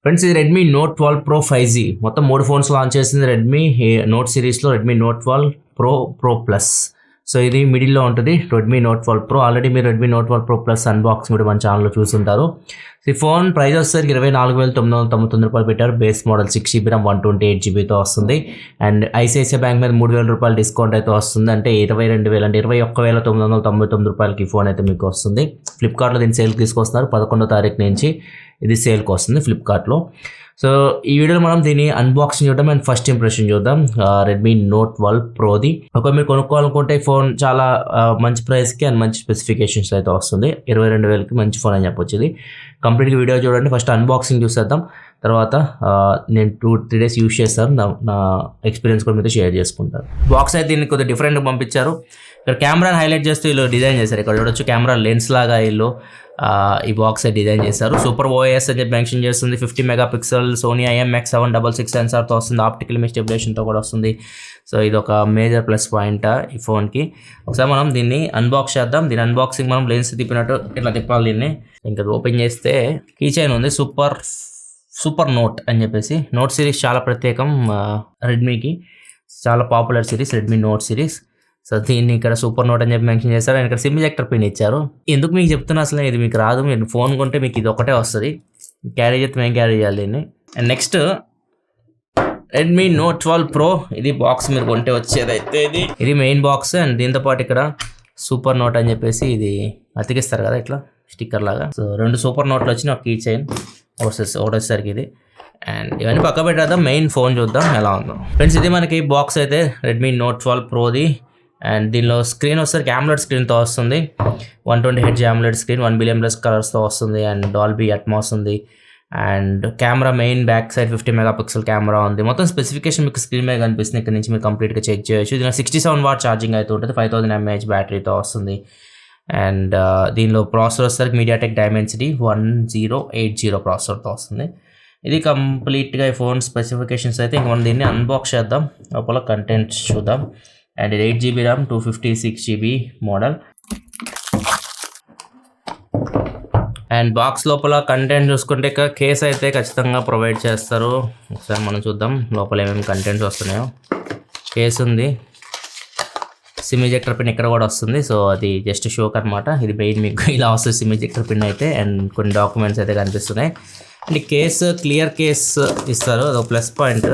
Friends ఇది Redmi note 12 pro 5G మొత్తం 3 phones launch చేసింది రెడ్మీ నోట్ సిరీస్లో Redmi note 12 pro plus. So ఇది మిడిల్లో ఉంటుంది రెడ్మీ నోట్ 12 ప్రో. ఆల్రెడీ మీరు Redmi note 12 pro plus unboxing కూడా మన ఛానల్లో చూసుంటారు. ఈ ఫోన్ ప్రైస్ వచ్చేసరికి 24,999 రూపాయలు పెట్టారు. బేస్ మోడల్ 6GB RAM 128GBతో వస్తుంది. అండ్ ఐసిఐసిఐ బ్యాంక్ మీద 3,000 రూపాయలు డిస్కౌంట్ అయితే వస్తుంది. అంటే 22,000 అంటే 21,999 రూపాయలకి ఈ ఫోన్ అయితే మీకు వస్తుంది. ఫ్లిప్కార్ట్లో దీన్ని సేల్కి తీసుకొస్తున్నారు 11వ తారీఖు నుంచి ఇది సేల్కి వస్తుంది ఫ్లిప్కార్ట్లో. సో ఈ వీడియోలో మనం దీన్ని అన్బాక్సింగ్ చూద్దాం అండ్ ఫస్ట్ ఇంప్రెషన్ చూద్దాం రెడ్మీ నోట్ 12 ప్రోది. ఒకవేళ మీరు కొనుక్కోవాలనుకుంటే ఈ ఫోన్ చాలా మంచి ప్రైస్కి అండ్ మంచి స్పెసిఫికేషన్స్ అయితే వస్తుంది. 22,000కి మంచి ఫోన్ అని చెప్పొచ్చు. ఇది కంప్లీట్గా వీడియో చూడండి. ఫస్ట్ అన్బాక్సింగ్ చూసేద్దాం, తర్వాత నేను 2-3 డేస్ యూజ్ చేస్తాను, నా ఎక్స్పీరియన్స్ కూడా మీతో షేర్ చేసుకుంటాను. బాక్స్ అయితే దీన్ని కొద్దిగా డిఫరెంట్గా పంపించారు. ఇక్కడ కెమెరాని హైలైట్ చేస్తూ వీళ్ళు డిజైన్ చేశారు. ఇక్కడ చూడొచ్చు కెమెరా లెన్స్ లాగా వీళ్ళు ఈ బాక్స్ అయితే డిజైన్ చేశారు. సూపర్ ఓఎస్ అని చెప్పి మెన్షన్ చేస్తుంది. 50 మెగాపిక్సెల్ సోనీ IMX766 సెన్సార్తో వస్తుంది. ఆప్టికల్ ఇమేజ్ స్టెబిలైజేషన్తో కూడా వస్తుంది. సో ఇది ఒక మేజర్ ప్లస్ పాయింట్ ఈ ఫోన్కి. ఒకసారి మనం దీన్ని అన్బాక్స్ చేద్దాం. దీని అన్బాక్సింగ్ మనం లెన్స్ తిప్పినట్టు ఇట్లా తిప్పాలి. దీన్ని ఇంకా ఓపెన్ చేస్తే కీ చైన్ ఉంది. సూపర్ నోట్ అని చెప్పేసి. నోట్ సిరీస్ చాలా ప్రత్యేకం రెడ్మీకి, చాలా popular series Redmi note series. So దీన్ని ఇక్కడ సూపర్ నోట్ అని చెప్పి మెన్షన్ చేశారు. అండ్ ఇక్కడ సిమ్ ఎజెక్టర్ పిన్ ఇచ్చారు. ఎందుకు మీకు చెప్తున్నా, అసలు ఇది మీకు రాదు. మీరు ఫోన్ కొంటే మీకు ఇది ఒకటే వస్తుంది. క్యారీ చేస్తే మేము క్యారీ చేయాలి దీన్ని. And next Redmi note 12 pro. ఇది బాక్స్ మీరు కొంటే వచ్చేదైతే ఇది మెయిన్ బాక్స్. అండ్ దీంతో పాటు ఇక్కడ సూపర్ నోట్ అని చెప్పేసి ఇది అతికిస్తారు కదా ఇట్లా స్టిక్కర్ లాగా. సో 2 సూపర్ నోట్లు వచ్చిన ఒక కీ చైన్ ఒకటేసరికి ఇది. అండ్ ఇవన్నీ పక్క పెట్టేద్దాం, మెయిన్ ఫోన్ చూద్దాం ఎలా ఉందో. ఫ్రెండ్స్ ఇది మనకి బాక్స్ అయితే రెడ్మీ నోట్ 12 ప్రోది. అండ్ దీనిలో స్క్రీన్ వచ్చేసరికి AMOLED స్క్రీన్తో వస్తుంది. 120Hz AMOLED స్క్రీన్, 1 billion+ కలర్స్తో వస్తుంది. అండ్ డాల్బీ అట్మాస్ ఉంది. And camera main back side 50 megapixel camera ఉంది. మొత్తం స్పెసిఫికేషన్ మీకు స్క్రీన్ మీద కనిపిస్తుంది. ఇక్కడ నుంచి మీరు కంప్లీట్గా చెక్ చేయొచ్చు. దీనిలో 67 వాట్ ఛార్జింగ్ అయితే ఉంటుంది. 5000 mAh బ్యాటరీతో వస్తుంది. అండ్ దీనిలో ప్రాసెసర్ వచ్చేసరికి MediaTek Dimensity 1080 ప్రాసెసర్తో వస్తుంది. ఇది కంప్లీట్గా ఈ ఫోన్ స్పెసిఫికేషన్స్ అయితే. ఇంక మనం దీన్ని అన్బాక్స్ చేద్దాం, లోపల కంటెంట్స్ చూద్దాం. అండ్ ఇది 8GB RAM 256GB model. And box లోపల కంటెంట్ చూసుకుంటే ఇక కేస్ అయితే ఖచ్చితంగా ప్రొవైడ్ చేస్తారు. ఒకసారి మనం చూద్దాం లోపల ఏమేమి కంటెంట్స్ వస్తున్నాయో. కేస్ ఉంది, సిమ్ ఎజెక్టర్ పిన్ ఇక్కడ కూడా వస్తుంది. సో అది జస్ట్ షోక్ అనమాట. ఇది మెయిన్ మీకు ఇలా వస్తుంది సిమ్ ఎజెక్టర్ పిన్ అయితే. అండ్ కొన్ని డాక్యుమెంట్స్ అయితే కనిపిస్తున్నాయి. అండ్ కేస్ క్లియర్ కేస్ ఇస్తారు, అదొక ప్లస్ పాయింట్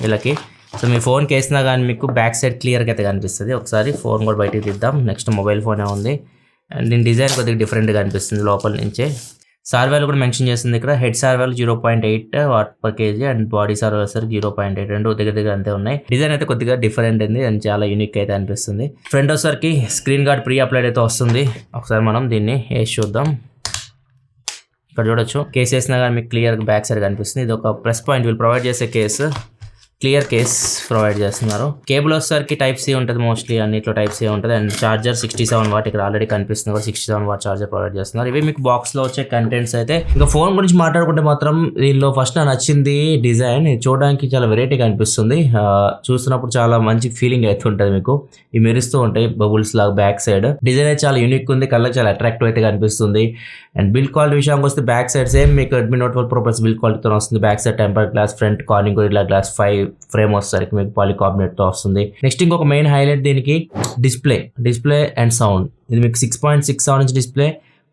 వీళ్ళకి. సో మీ ఫోన్ కేసినా కానీ మీకు బ్యాక్ సైడ్ క్లియర్గా అయితే కనిపిస్తుంది. ఒకసారి ఫోన్ కూడా బయటికి తీద్దాం. నెక్స్ట్ మొబైల్ ఫోనే ఉంది. అండ్ దీని డిజైన్ కొద్దిగా డిఫరెంట్గా అనిపిస్తుంది లోపల నుంచే. సార్వాల్ కూడా మెన్షన్ చేస్తుంది ఇక్కడ. Head SAR value 0.8 Wh/kg and body SAR value SAR 0.8, రెండు దగ్గర అంతే ఉన్నాయి. డిజైన్ అయితే కొద్దిగా డిఫరెంట్ ఉంది అండ్ చాలా యూనిక్ అయితే అనిపిస్తుంది. ఫ్రంట్ వచ్చేసరికి స్క్రీన్ గార్డ్ ప్రీ అప్లైడ్ అయితే వస్తుంది. ఒకసారి మనం దీన్ని వేసి చూద్దాం. ఇక్కడ చూడొచ్చు కేస్ వేసినా కానీ మీకు క్లియర్గా బ్యాక్ సైడ్ కనిపిస్తుంది. ఇది ఒక ప్లస్ పాయింట్. వీళ్ళు ప్రొవైడ్ చేసే కేసు క్లియర్ కేస్ ప్రొవైడ్ చేస్తున్నారు. కేబుల్ వచ్చేసరికి Type-C ఉంటుంది, మోస్ట్లీ అన్నిట్లో Type-C ఉంటుంది. అండ్ చార్జర్ 67 వాట్ ఇక్కడ ఆల్రెడీ కనిపిస్తుంది, 67 వాట్ చార్జర్ ప్రొవైడ్ చేస్తున్నారు. ఇవి మీకు బాక్స్లో వచ్చే కంటెంట్స్ అయితే. ఇంకా ఫోన్ గురించి మాట్లాడుకుంటే మాత్రం దీనిలో ఫస్ట్ నాకు నచ్చింది డిజైన్. చూడడానికి చాలా వెరైటీగా అనిపిస్తుంది. చూస్తున్నప్పుడు చాలా మంచి ఫీలింగ్ అయితే ఉంటుంది మీకు. ఇవి మెరుస్తూ ఉంటాయి బబుల్స్ లాగా బ్యాక్ సైడ్. డిజైన్ అయితే చాలా యూనిక్ ఉంది, కళ్ళకి చాలా అట్రాక్టివ్ అయితే కనిపిస్తుంది. అండ్ బిల్డ్ క్వాలిటీ విషయానికి వస్తే బ్యాక్ సైడ్ సేమ్ మీకు Redmi note 12 pro plus build క్వాలిటీతో వస్తుంది. Back side temper glass, front Corning Gorilla glass 5 frame వచ్చేసరికి మీకు పాలికార్బోనేట్తో వస్తుంది. నెక్స్ట్ ఇంకొక మెయిన్ హైలైట్ దీనికి డిస్ప్లే అండ్ సౌండ్. ఇది మీకు 6.67 inch display,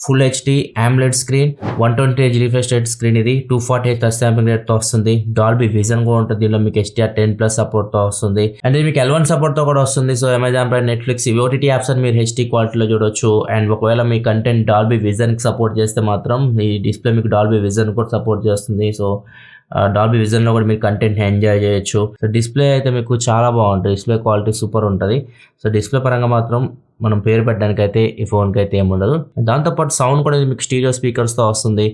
full HD AMOLED screen, 120Hz refresh rate screen. ఇది 240Hz టచ్ శాంప్లింగ్ రేట్తో వస్తుంది. డాల్బీ విజన్ కూడా ఉంటుంది. దీనిలో మీకు HDR10+ సపోర్ట్తో వస్తుంది. అండ్ ఇది మీకు L1 సపోర్ట్తో కూడా వస్తుంది. So Amazon prime, Netflix, OTT apps అని మీరు HD క్వాలిటీలో చూడొచ్చు. అండ్ ఒకవేళ మీ కంటెంట్ డాల్బీ విజన్కి సపోర్ట్ చేస్తే మాత్రం ఈ డిస్ప్లే మీకు డాల్బీ విజన్ కూడా సపోర్ట్ చేస్తుంది. సో డాల్బీ విజన్లో కూడా మీరు కంటెంట్ ఎంజాయ్ చేయొచ్చు. సో డిస్ప్లే అయితే మీకు చాలా బాగుంటుంది. డిస్ప్లే క్వాలిటీ సూపర్ ఉంటుంది. సో డిస్ప్లే పరంగా మాత్రం మనం పేరు పెట్టడానికి అయితే ఈ ఫోన్కి అయితే ఏముండదు. దాంతోపాటు సౌండ్ కూడా మీకు స్టీరియో స్పీకర్స్తో వస్తుంది.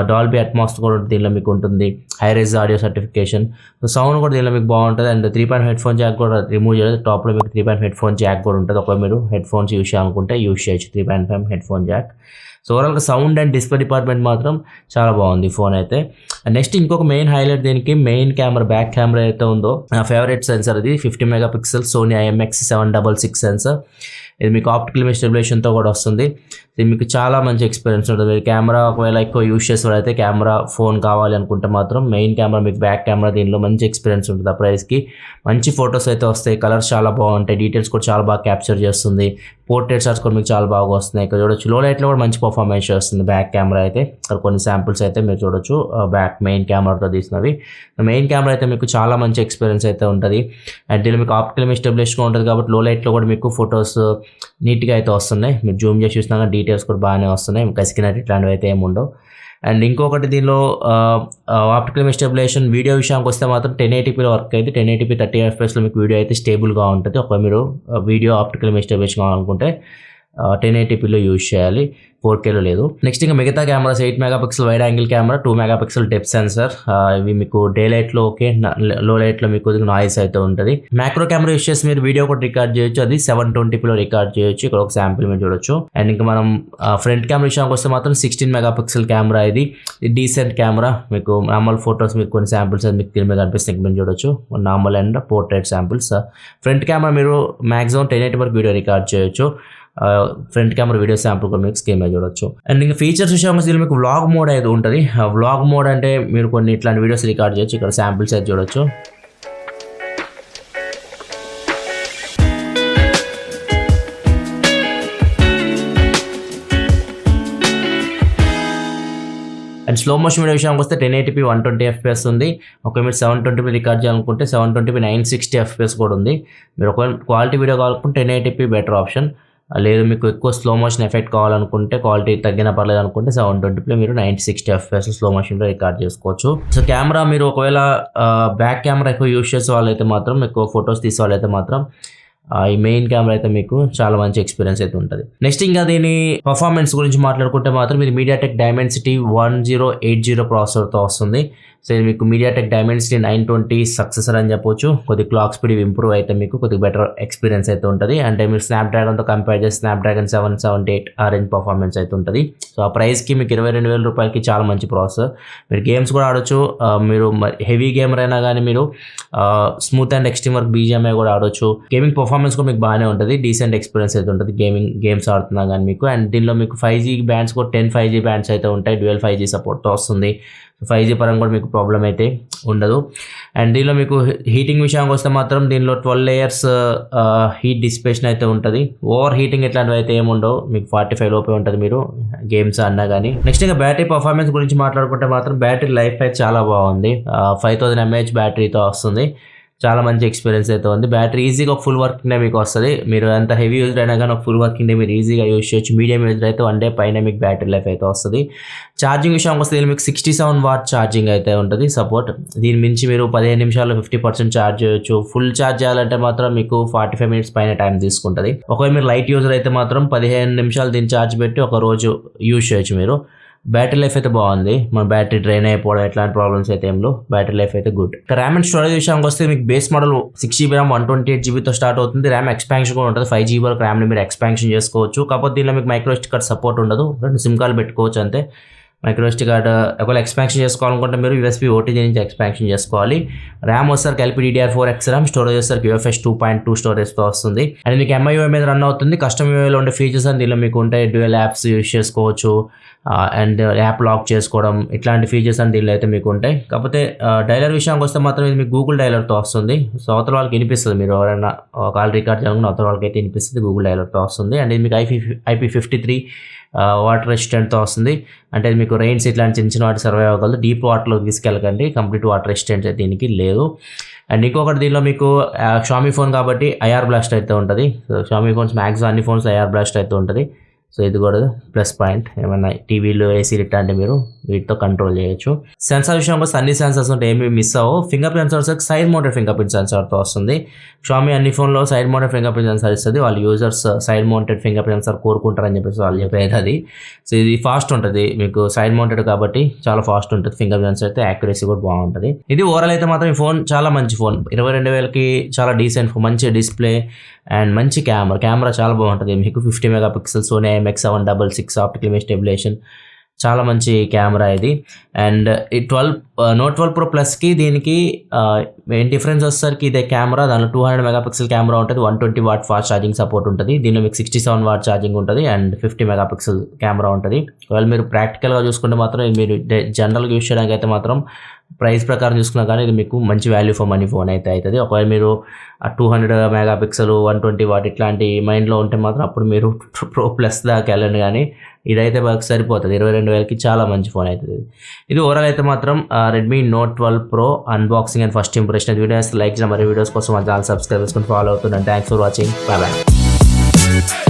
డాల్బీ అట్మాస్ కూడా దీనిలో మీకు ఉంటుంది. High-rise audio certification. So sound కూడా దీనిలో మీకు బాగుంటుంది. అండ్ 3.5 హెడ్ ఫోన్ జాక్ కూడా రిమూవ్ చేయలేదు. టాప్లో మీకు 3.5 హెడ్ ఫోన్ జాక్ కూడా ఉంటుంది. ఒకవేళ మీరు హెడ్ ఫోన్స్ యూజ్ చేయాలనుకుంటే యూజ్ చేయొచ్చు 3.5 హెడ్ ఫోన్ జాక్. సో ఓవరాల్గా సౌండ్ అండ్ డిస్ప్లే డిపార్ట్మెంట్ మాత్రం చాలా బాగుంది ఫోన్ అయితే. నెక్స్ట్ ఇంకొక మెయిన్ హైలైట్ దీనికి మెయిన్ కెమెరా బ్యాక్ కెమెరా అయితే ఉందో నా ఫేవరెట్ సెన్సర్ ఇది 50 మెగాపిక్సెల్ సోనీ IMX766 సెన్సర్. ఇది మీకు ఆప్టికల్ ఇమేజ్ స్టెబిలైజేషన్తో కూడా వస్తుంది. ఇది మీకు చాలా మంచి ఎక్స్పీరియన్స్ ఉంటుంది. కెమెరా ఒకవేళ ఎక్కువ యూస్ చేసేవాళ్ళైతే కెమెరా ఫోన్ కావాలి అనుకుంటే మాత్రం మెయిన్ కెమెరా మీకు బ్యాక్ కెమెరా దీనిలో మంచి ఎక్స్పీరియన్స్ ఉంటుంది. ఆ ప్రైస్కి మంచి ఫొటోస్ అయితే వస్తాయి, కలర్స్ చాలా బాగుంటాయి, డీటెయిల్స్ కూడా చాలా బాగా క్యాప్చర్ చేస్తుంది, పోర్ట్రేట్ షాట్స్ కూడా మీకు చాలా బాగా వస్తున్నాయి. ఇక్కడ చూడొచ్చు లో లైట్లో కూడా మంచి పర్ఫార్మెన్స్ చేస్తుంది బ్యాక్ కెమెరా అయితే. ఇక్కడ కొన్ని శాంపిల్స్ అయితే మీరు చూడొచ్చు బ్యాక్ మెయిన్ కెమెరాతో తీసినవి. మెయిన్ కెమెరా అయితే మీకు చాలా మంచి ఎక్స్పీరియన్స్ అయితే ఉంటుంది. అండ్ దీనిలో మీకు ఆప్టికల్ ఇమేజ్ స్టెబిలైజేషన్ ఉంటుంది కాబట్టి లో లైట్లో కూడా మీకు ఫొటోస్ నీట్గా అయితే వస్తున్నాయి. మీరు జూమ్ చేసి చూసినా డీటెయిల్స్ కూడా బాగానే వస్తున్నాయి, కసికినట్టు ఇట్లాంటివి అయితే ఏమి ఉండవు. అండ్ ఇంకొకటి దీనిలో ఆప్టికల్ ఇమేజ్ స్టెబిలైజేషన్ వీడియో విషయానికి వస్తే మాత్రం 1080pలో వర్క్ అయితే 1080p 30 fpsలో మీకు వీడియో అయితే స్టేబుల్గా ఉంటుంది. ఒకవేళ మీరు వీడియో ఆప్టికల్ ఇమేజ్ స్టెబిలైజేషన్ కావాలనుకుంటే 1080pలో యూజ్ చేయాలి, 4Kలో లేదు. నెక్స్ట్ ఇంకా మిగతా cameras 8 megapixel wide angle camera, 2 megapixel depth sensor. ఇవి మీకు డే లైట్లో ఓకే, లో లైట్లో మీకు నాయిస్ అయితే ఉంటుంది. మ్యాక్రో కెమెరా యూస్ చేసి మీరు వీడియో కూడా రికార్డ్ చేయొచ్చు, అది 720pలో రికార్డ్ చేయొచ్చు. ఇక్కడ ఒక శాంపిల్ మీరు చూడొచ్చు. అండ్ ఇంకా మనం ఫ్రంట్ కెమెరా విషయానికి వస్తే మాత్రం 16 మెగాపిక్సెల్ కెమెరా. ఇది డీసెంట్ కెమెరా. మీకు నార్మల్ ఫొటోస్ మీకు కొన్ని శాంపిల్స్ మీకు దీని మీద కనిపిస్తుంది, మీరు చూడొచ్చు normal and portrait samples. Front camera మీరు మాక్సిమం 1080 వరకు వీడియో రికార్డ్ చేయొచ్చు. ఫ్రంట్ కెమెరా వీడియో శాంపుల్ కూడా మీకు స్క్రీన్ మీద చూడొచ్చు. అండ్ ఇంకా ఫీచర్స్ విషయంలో దీనిలో మీకు వ్లాగ్ మోడ్ అయితే ఉంటుంది. వ్లాగ్ మోడ్ అంటే మీరు కొన్ని ఇట్లాంటి వీడియోస్ రికార్డ్ చేయొచ్చు. ఇక్కడ శాంపిల్స్ అయితే చూడొచ్చు. అండ్ స్లో మోషన్ వీడియో విషయానికి వస్తే 1080p 120 fps ఉంది. ఒకవేళ మీరు 720p రికార్డ్ చేయాలనుకుంటే 720p 960 fps కూడా ఉంది. మీరు ఒకవేళ క్వాలిటీ వీడియో కావాలనుకుంటే 1080p బెటర్ ఆప్షన్. లేదు మీకు ఎక్కువ స్లో మోషన్ ఎఫెక్ట్ కావాలనుకుంటే, క్వాలిటీ తగ్గినా పర్లేదు అనుకుంటే 720pలో మీరు 960 fps స్లో మోషన్లో రికార్డ్ చేసుకోవచ్చు. సో కెమెరా మీరు ఒకవేళ బ్యాక్ కెమెరా ఎక్కువ యూస్ చేసే వాళ్ళైతే మాత్రం, ఎక్కువ ఫొటోస్ తీసే వాళ్ళైతే మాత్రం ఈ మెయిన్ కెమెరా అయితే మీకు చాలా మంచి ఎక్స్పీరియన్స్ అయితే ఉంటుంది. నెక్స్ట్ ఇంకా దీని పర్ఫార్మెన్స్ గురించి మాట్లాడుకుంటే మాత్రం ఇది మీడియాటెక్ డైమెన్సిటీ 1080 ప్రాసెసర్తో వస్తుంది. సో ఇది మీకు మీడియాటెక్ డైమెన్సిటీ 920 సక్సెసర్ అని చెప్పొచ్చు. కొద్ది క్లాక్ స్పీడ్ ఇంప్రూవ్ అయితే మీకు కొద్దిగా బెటర్ ఎక్స్పీరియన్స్ అయితే ఉంటుంది. అంటే మీరు స్నాప్డ్రాగన్తో కంపేర్ చేసి స్నాప్డ్రాగన్ 778 ఆ రేంజ్ పర్ఫార్మెన్స్ అయితే ఉంటుంది. సో ఆ ప్రైస్కి మీకు 22,000 రూపాయలకి చాలా మంచి ప్రాసెసర్. మీరు గేమ్స్ కూడా ఆడొచ్చు. మీరు హెవీ గేమర్ అయినా కానీ మీరు smooth and extreme work BGMI కూడా ఆడొచ్చు. గేమింగ్ పర్ఫార్మెన్స్ కూడా మీకు బాగానే ఉంటుంది, డీసెంట్ ఎక్స్పీరియన్స్ అయితే ఉంటుంది గేమ్స్ ఆడుతున్నా కానీ మీకు. అండ్ దీనిలో మీకు 5G బ్యాండ్స్ కూడా 10 5G బ్యాండ్స్ అయితే ఉంటాయి. డ్యూయల్ 5G సపోర్ట్తో వస్తుంది. 5G పరంగా కూడా మీకు ప్రాబ్లం అయితే ఉండదు. అండ్ దీనిలో మీకు హీటింగ్ విషయానికి వస్తే మాత్రం దీనిలో 12 layers హీట్ డిసిపేషన్ అయితే ఉంటుంది. ఓవర్ హీటింగ్ ఇట్లాంటివి అయితే ఏముండవు, మీకు 45 లోపే ఉంటుంది మీరు గేమ్స్ అన్నా కానీ. నెక్స్ట్ ఇంకా బ్యాటరీ పర్ఫార్మెన్స్ గురించి మాట్లాడుకుంటే మాత్రం బ్యాటరీ లైఫ్ అయితే చాలా బాగుంది. 5000 mAh బ్యాటరీతో వస్తుంది. చాలా మంచి ఎక్స్పీరియన్స్ అయితే ఉంది. బ్యాటరీ ఈజీగా ఒక ఫుల్ వర్కింగ్ డే మీకు వస్తుంది. మీరు ఎంత హెవీ యూజ్డ్ అయినా కానీ ఒక ఫుల్ వర్కింగ్ డే మీరు ఈజీగా యూజ్ చేయొచ్చు. మీడియం యూజ్డ్ అయితే 1 day పైన మీకు బ్యాటరీ లైఫ్ అయితే వస్తుంది. ఛార్జింగ్ విషయానికి వస్తే మీకు 67 వాట్ ఛార్జింగ్ అయితే ఉంటుంది సపోర్ట్. దీని మించి మీరు 15 నిమిషాల్లో 50% ఛార్జ్ చేయొచ్చు. ఫుల్ ఛార్జ్ చేయాలంటే మాత్రం మీకు 45 minutes పైన టైం తీసుకుంటుంది. ఒకవేళ మీరు లైట్ యూజర్ అయితే మాత్రం 15 నిమిషాలు దీన్ని ఛార్జ్ పెట్టి ఒక రోజు యూజ్ చేయొచ్చు మీరు. బ్యాటరీ లైఫ్ అయితే బాగుంది. మన బ్యాటరీ డ్రైన్ అయిపోవడం ఎట్లాంటి ప్రాబ్లమ్స్ అయితే ఏం లేవు. బ్యాటరీ లైఫ్ అయితే గుడ్. ర్యామ్ అండ్ స్టోరేజ్ విషయానికి వస్తే మీకు బేస్ మోడల్ 6GB ర్యామ్ 128GBతో స్టార్ట్ అవుతుంది. ర్యామ్ ఎక్స్పాన్షన్ కూడా ఉంటుంది. 5GB వరకు ర్యామ్ని మీరు ఎక్స్పాన్షన్ చేసుకోవచ్చు. కాకపోతే దీనిలో మీకు మైక్రో SD కార్డ్ సపోర్ట్ ఉండదు. 2 SIM కార్డులు పెట్టుకోవచ్చు అంతే. మైక్రో SD కార్డ్ ఒకవేళ ఎక్స్పాన్షన్ చేసుకోవాలనుకుంటే మీరు USB OTG నుంచి ఎక్స్పాన్షన్ చేసుకోవాలి. ర్యామ్ వచ్చేసరికి LPDDR4 X ర్యామ్, స్టోరేజ్ వచ్చేసరికి UFS 2.2 స్టోరేజ్తో వస్తుంది. అండ్ మీకు MIUI మీద రన్ అవుతుంది. కస్టమ్ UIలో ఉండే ఫీచర్స్ అని దీనిలో మీకు ఉంటాయి. డ్యూయల్ యాప్స్ యూజ్ చేసుకోవచ్చు అండ్ యాప్ లాక్ చేసుకోవడం, ఇట్లాంటి ఫీచర్స్ అని దీనిలో అయితే మీకు ఉంటాయి. కాకపోతే డైలర్ విషయానికి వస్తే మాత్రం ఇది మీకు గూగుల్ డైలర్తో వస్తుంది. సో అవతల వాళ్ళకి వినిపిస్తుంది, మీరు ఎవరైనా కాల్ రికార్డ్ చేయాలనుకున్న అవతల వాళ్ళకి అయితే వినిపిస్తుంది. గూగుల్ డైలర్తో వస్తుంది. అండ్ ఇది మీకు IP53 వాటర్ రెసిస్టెంట్తో వస్తుంది. అంటే మీకు రెయిన్స్ ఇట్లాంటి చిన్న చిన్న వాటి సర్వైవ్ అవ్వగలదు. డీప్ వాటర్లో తీసుకెళ్ళకండి, కంప్లీట్ వాటర్ రెసిస్టెంట్ అయితే దీనికి లేదు. అండ్ ఇంకొకటి దీనిలో మీకు షామీ ఫోన్ కాబట్టి IR బ్లాస్ట్ అయితే ఉంటుంది. సో షామీ ఫోన్స్ మ్యాక్సిమం అన్ని ఫోన్స్ IR బ్లాస్ట్ అయితే ఉంటుంది. సో ఇది కూడా ప్లస్ పాయింట్. ఏమైనా టీవీలు ఏసీలు ఇట్లాంటి మీరు వీటితో కంట్రోల్ చేయొచ్చు. సెన్సార్ విషయంలో అన్ని సెన్సార్స్ ఉంటే ఏమి మిస్ అవ్వవు. Finger print sensor side mounted finger print సెన్సార్తో వస్తుంది. షామీ అన్ని ఫోన్లో side mounted finger print sensor ఇస్తుంది. వాళ్ళు users side mounted finger print sensor కోరుకుంటారని చెప్పేసి వాళ్ళు చెప్పేది అది. సో ఇది ఫాస్ట్ ఉంటుంది, మీకు సైడ్ మౌంటెడ్ కాబట్టి చాలా ఫాస్ట్ ఉంటుంది. ఫింగర్ ప్రింట్ సెన్సార్ అయితే యాక్యురసీ కూడా బాగుంటుంది. ఇది ఓవరాల్ అయితే మాత్రం ఈ ఫోన్ చాలా మంచి ఫోన్. 22,000కి చాలా డీసెంట్ ఫోన్, మంచి డిస్ప్లే అండ్ మంచి కెమెరా చాలా బాగుంటుంది. మీకు 50 megapixel Sony IMX766 optical image stabilisation చాలా మంచి కెమెరా ఇది. అండ్ ఈ నోట్ 12 ప్రో ప్లస్కి దీనికి మెయిన్ డిఫరెన్స్ వచ్చేసరికి ఇదే కెమెరా, దానిలో 200 మెగాపిక్సెల్ కెమెరా ఉంటుంది, 120 వాట్ ఫాస్ట్ ఛార్జింగ్ సపోర్ట్ ఉంటుంది. దీనిలో మీకు 67 వాట్ ఛార్జింగ్ ఉంటుంది అండ్ 50 మెగాపిక్సెల్ కెమెరా ఉంటుంది. ఒకవేళ మీరు ప్రాక్టికల్గా చూసుకుంటే మాత్రం ఇది మీరు జనరల్గా యూస్ చేయడానికి అయితే మాత్రం ప్రైస్ ప్రకారం చూసుకున్నా కానీ ఇది మీకు మంచి వాల్యూ ఫర్ మనీ ఫోన్ అయితే అవుతుంది. ఒకవేళ మీరు 200 మెగాపిక్సెల్ 120 వాట్ ఇట్లాంటి మైండ్లో ఉంటే మాత్రం అప్పుడు మీరు ప్రో ప్లస్ దాకా వెళ్ళండి, కానీ ఇదైతే బాగా సరిపోతుంది. 22,000కి చాలా మంచి ఫోన్ అవుతుంది. ఇది ఓవరాల్ అయితే మాత్రం Redmi note 12 pro unboxing and first impression. Videos like చేసిన మరి వీడియోస్ కోసం మా ఛానల్ సబ్స్క్రైబ్ చేసుకొని ఫాలో అవుతున్నాను. Thanks for watching. Bye bye.